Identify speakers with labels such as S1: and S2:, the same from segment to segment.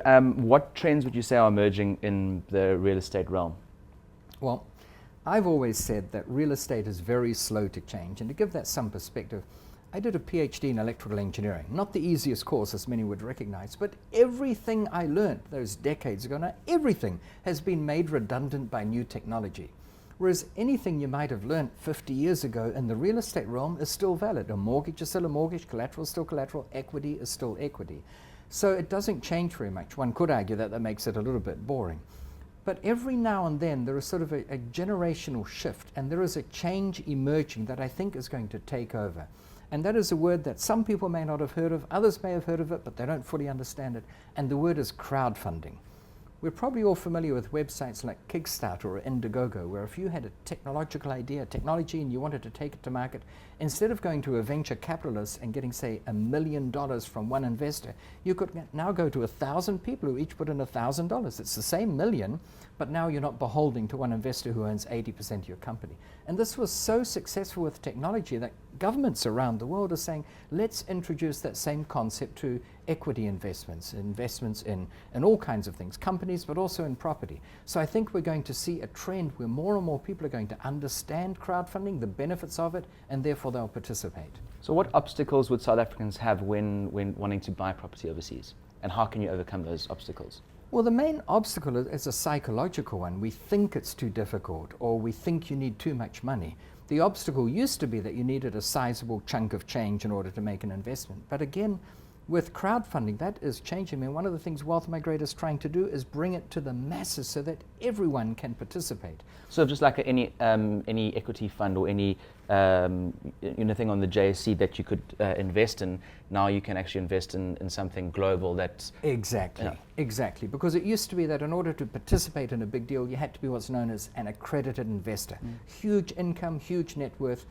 S1: what trends would you say are emerging in the real estate realm?
S2: Well, I've always said that real estate is very slow to change, and to give that some perspective, I did a PhD in electrical engineering. Not the easiest course, as many would recognize, but everything I learned those decades ago, now everything has been made redundant by new technology. Whereas anything you might have learned 50 years ago in the real estate realm is still valid. A mortgage is still a mortgage, collateral is still collateral, equity is still equity. So it doesn't change very much. One could argue that makes it a little bit boring. But every now and then there is sort of a generational shift, and there is a change emerging that I think is going to take over. And that is a word that some people may not have heard of, others may have heard of it, but they don't fully understand it. And the word is crowdfunding. We're probably all familiar with websites like Kickstarter or Indiegogo, where if you had a technological idea, technology, and you wanted to take it to market, instead of going to a venture capitalist and getting, say, $1 million from one investor, you could now go to 1,000 people who each put in $1,000. It's the same million, but now you're not beholden to one investor who owns 80% of your company. And this was so successful with technology that governments around the world are saying, let's introduce that same concept to equity investments in all kinds of things, companies, but also in property. So I think we're going to see a trend where more and more people are going to understand crowdfunding, the benefits of it, and therefore they'll participate.
S1: So what obstacles would South Africans have when wanting to buy property overseas? And how can you overcome those obstacles?
S2: Well, the main obstacle is a psychological one. We think it's too difficult, or we think you need too much money. The obstacle used to be that you needed a sizable chunk of change in order to make an investment. But again, with crowdfunding, that is changing. I mean, one of the things Wealth Migrate is trying to do is bring it to the masses so that everyone can participate.
S1: So just like any equity fund or any thing on the JSE that you could invest in, now you can actually invest in something global that's...
S2: Exactly, exactly. Because it used to be that in order to participate in a big deal, you had to be what's known as an accredited investor. Huge income, huge net worth.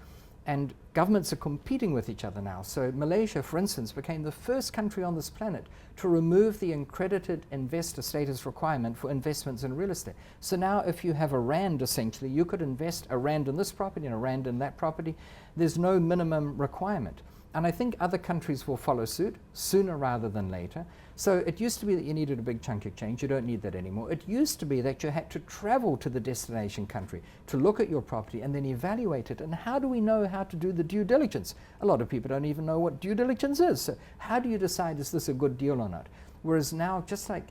S2: And governments are competing with each other now. So Malaysia, for instance, became the first country on this planet to remove the accredited investor status requirement for investments in real estate. So now if you have a rand, essentially, you could invest a rand in this property and a rand in that property. There's no minimum requirement. And I think other countries will follow suit sooner rather than later. So it used to be that you needed a big chunk of change. You don't need that anymore. It used to be that you had to travel to the destination country to look at your property and then evaluate it. And how do we know how to do the due diligence? A lot of people don't even know what due diligence is. So how do you decide, is this a good deal or not? Whereas now, just like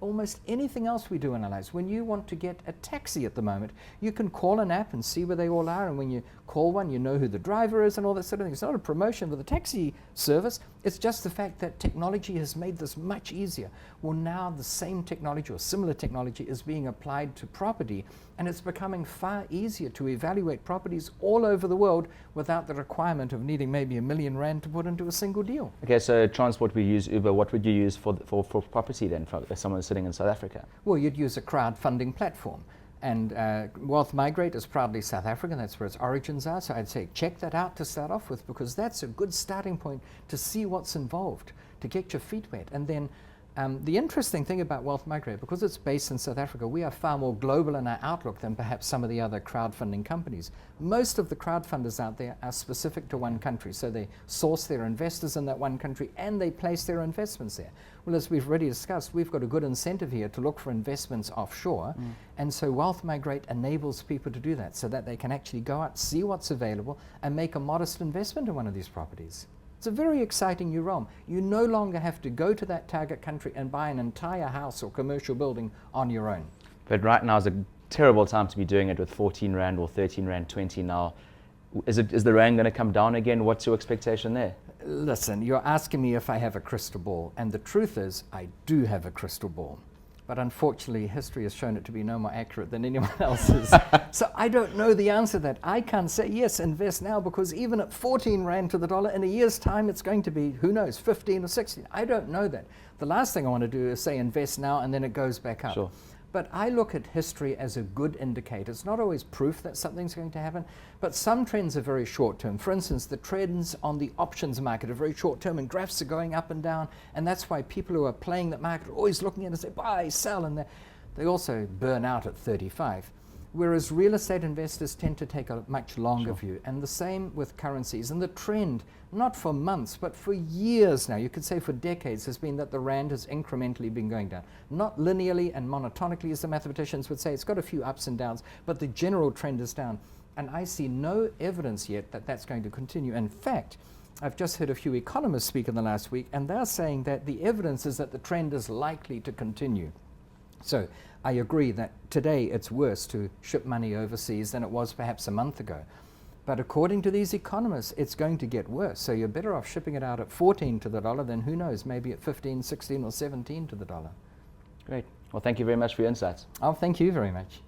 S2: almost anything else we do in our lives, when you want to get a taxi at the moment, you can call an app and see where they all are, and when you call one, you know who the driver is and all that sort of thing. It's not a promotion for the taxi service, it's just the fact that technology has made this much easier. Well, now the same technology or similar technology is being applied to property, and it's becoming far easier to evaluate properties all over the world without the requirement of needing maybe R1 million to put into a single deal.
S1: Okay, so transport, we use Uber. What would you use for property then, for someone sitting in South Africa?
S2: Well, you'd use a crowdfunding platform. And Wealth Migrate is proudly South African. That's where its origins are. So I'd say check that out to start off with, because that's a good starting point to see what's involved, to get your feet wet. And then the interesting thing about Wealth Migrate, because it's based in South Africa, we are far more global in our outlook than perhaps some of the other crowdfunding companies. Most of the crowdfunders out there are specific to one country. So they source their investors in that one country and they place their investments there. Well, as we've already discussed, we've got a good incentive here to look for investments offshore. And so Wealth Migrate enables people to do that so that they can actually go out, see what's available, and make a modest investment in one of these properties. It's a very exciting new realm. You no longer have to go to that target country and buy an entire house or commercial building on your own.
S1: But right now is a terrible time to be doing it with 14 Rand or 13 Rand 20 now. Is the Rand going to come down again? What's your expectation there?
S2: Listen, you're asking me if I have a crystal ball, and the truth is I do have a crystal ball. But unfortunately, history has shown it to be no more accurate than anyone else's. So I don't know the answer to that. I can't say, yes, invest now, because even at 14 Rand to the dollar, in a year's time, it's going to be, who knows, 15 or 16. I don't know that. The last thing I want to do is say invest now and then it goes back up.
S1: Sure.
S2: But I look at history as a good indicator. It's not always proof that something's going to happen, but some trends are very short term. For instance, the trends on the options market are very short term, and graphs are going up and down, and that's why people who are playing that market are always looking at it and say, buy, sell, and they also burn out at 35. Whereas real estate investors tend to take a much longer view. And the same with currencies. And the trend, not for months, but for years now, you could say for decades, has been that the rand has incrementally been going down. Not linearly and monotonically, as the mathematicians would say. It's got a few ups and downs, but the general trend is down. And I see no evidence yet that that's going to continue. In fact, I've just heard a few economists speak in the last week, and they're saying that the evidence is that the trend is likely to continue. So I agree that today it's worse to ship money overseas than it was perhaps a month ago. But according to these economists, it's going to get worse. So you're better off shipping it out at 14 to the dollar than, who knows, maybe at 15, 16 or 17 to the dollar.
S1: Great. Well, thank you very much for your insights.
S2: Oh, thank you very much.